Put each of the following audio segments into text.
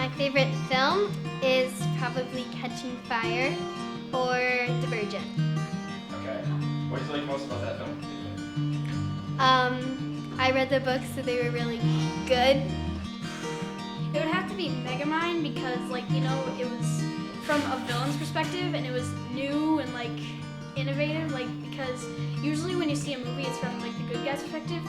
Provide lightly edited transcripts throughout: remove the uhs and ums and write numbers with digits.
My favorite film is probably Catching Fire or Divergent. Okay. What do you like most about that film? I read the books, so they were really good. It would have to be Megamind because, like, you know, it was from a villain's perspective and it was new and, like, innovative, like, because usually when you see a movie it's from, like, the good guy's perspective,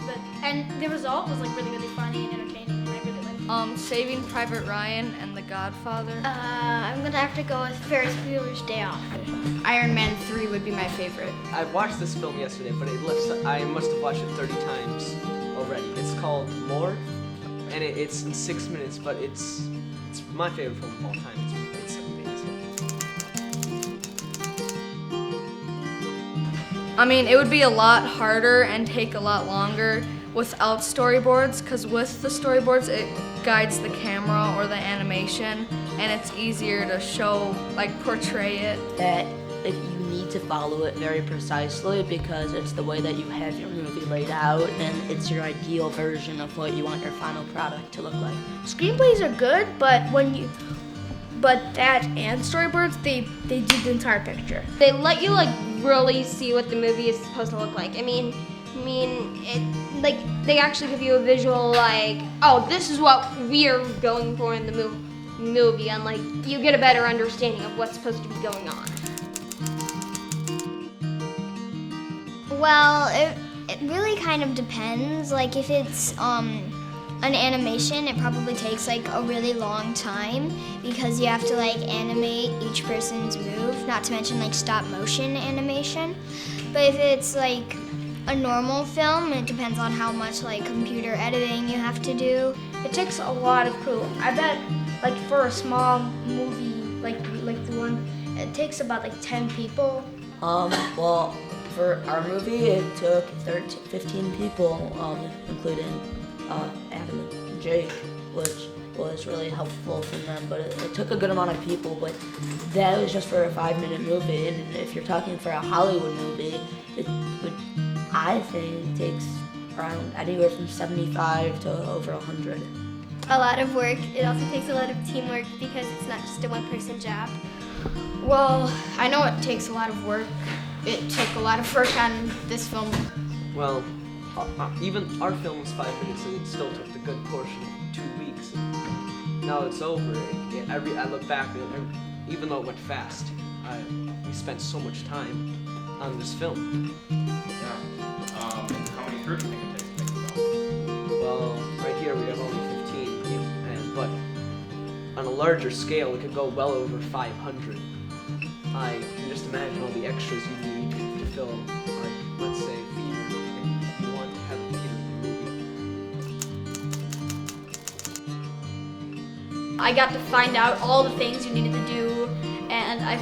and the result was, like, really, really funny and entertaining, and I really liked it. Saving Private Ryan and The Godfather. I'm gonna have to go with Ferris Bueller's Day Off. Iron Man 3 would be my favorite. I watched this film yesterday, but I must have watched it 30 times already. It's called More, and it's in 6 minutes, but it's my favorite film of all time. It's amazing. I mean, it would be a lot harder and take a lot longer without storyboards, because with the storyboards it guides the camera or the animation, and it's easier to show, like, portray it. That if you need to follow it very precisely because it's the way that you have your movie laid out and it's your ideal version of what you want your final product to look like. Screenplays are good, but that and storyboards, they do the entire picture. They let you, like, really see what the movie is supposed to look like. I mean, it, like, they actually give you a visual, like, oh, this is what we are going for in the movie, and, like, you get a better understanding of what's supposed to be going on. Well, it really kind of depends. Like, if it's an animation, it probably takes, like, a really long time because you have to, like, animate each person's move, not to mention, like, stop motion animation. But if it's, like, a normal film, it depends on how much, like, computer editing you have to do. It takes a lot of crew. I bet, like, for a small movie, like the one, it takes about, like, 10 people. Well, for our movie, it took 15 people, including Adam and Jake, which was really helpful for them, but it took a good amount of people, but that was just for a 5-minute movie, and if you're talking for a Hollywood movie, it would, I think, takes around anywhere from 75 to over 100. A lot of work. It also takes a lot of teamwork because it's not just a one-person job. Well, I know it takes a lot of work. It took a lot of work on this film. Well, even our film was 5 minutes, and it still took the good portion of 2 weeks. And now it's over. I look back, and even though it went fast, we spent so much time on this film. Yeah. How many crew do you think it takes to make the film? Well, right here we have only 15, but on a larger scale, it could go well over 500. I can just imagine all the extras you need to film, like, let's say, theater. If you want to have a theater movie. I got to find out all the things you needed to do, and I,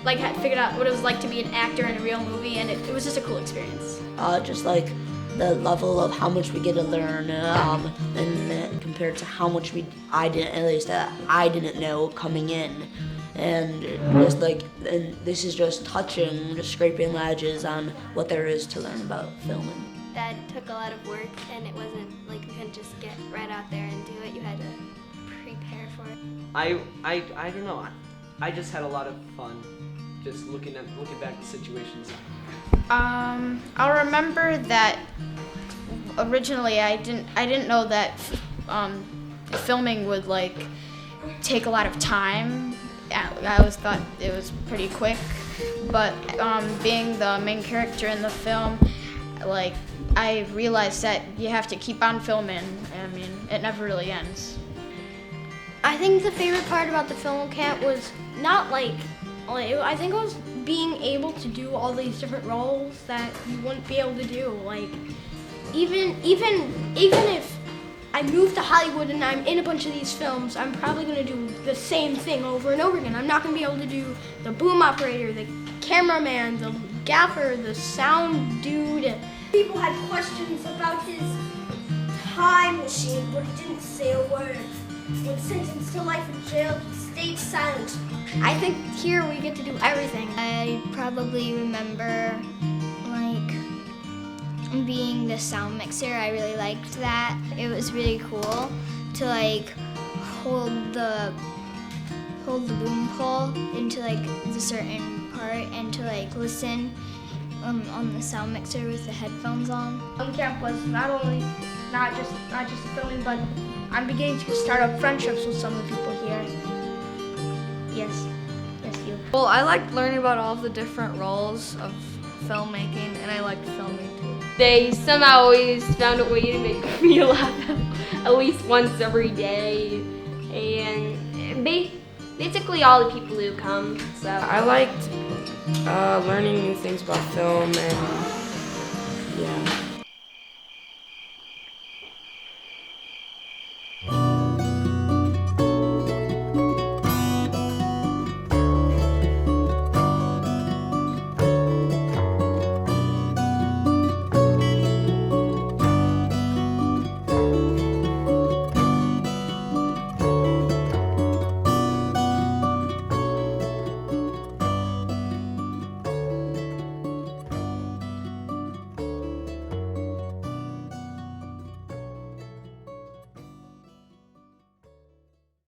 like, had figured out what it was like to be an actor in a real movie, and it was just a cool experience. Just like the level of how much we get to learn, and compared to how much I didn't know coming in. And just like, and this is just scraping the edges on what there is to learn about filming. That took a lot of work, and it wasn't like you couldn't just get right out there and do it. You had to prepare for it. I don't know. I just had a lot of fun just looking back at situations. I'll remember that originally I didn't know that filming would, like, take a lot of time. I always thought it was pretty quick, but being the main character in the film, like, I realized that you have to keep on filming. I mean, it never really ends. I think the favorite part about the film camp was not like I think it was being able to do all these different roles that you wouldn't be able to do. Like, even if I move to Hollywood and I'm in a bunch of these films, I'm probably gonna do the same thing over and over again. I'm not gonna be able to do the boom operator, the cameraman, the gaffer, the sound dude. People had questions about his time machine, but he didn't say a word. When sentenced to life in jail, he stayed silent. I think here we get to do everything. I probably remember, like, being the sound mixer. I really liked that. It was really cool to, like, hold the boom pole into like the certain part and to like listen on the sound mixer with the headphones on. Tween Camp was not just filming, but I'm beginning to start up friendships with some of the people here. Yes, you. Well, I liked learning about all of the different roles of filmmaking, and I liked filming too. They somehow always found a way to make me laugh at least once every day, and basically all the people who come. So I liked learning new things about film and yeah.